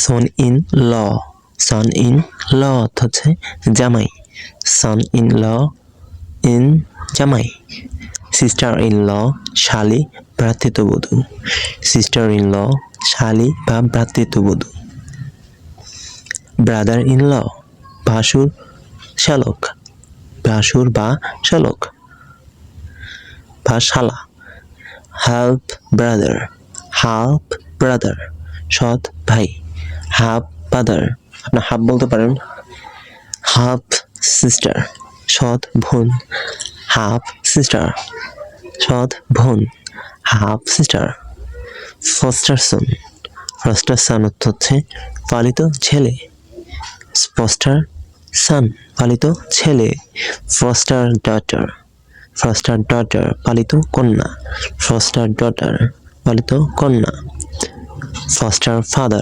Son in law, son in law অর্থ হচ্ছে জামাই, সন ইন ল ইন জামাই। সিস্টার ইন ল শালি ভ্রাতৃত্ববধূ, সিস্টার ইন ল শালি বা ভ্রাতৃত্ববধূ। ব্রাদার ইন ল ভাসুর শ্যালক, ভাসুর বা শ্যালক বা শালা। হাল্প ব্রাদার, হাল্প ব্রাদার সৎ ভাই। হাফ ব্রাদার আপনি হাফ বলতে পারেন। হাফ সিস্টার সৎ বোন, হাফ সিস্টার সৎ বোন, হাফ সিস্টার। ফস্টার সন, ফস্টার সন অর্থ হচ্ছে পালিত ছেলে, ফস্টার সন পালিত ছেলে। ফস্টার ডটার, ফস্টার ডটার পালিত কন্যা, ফস্টার ডটার পালিত কন্যা। Foster father,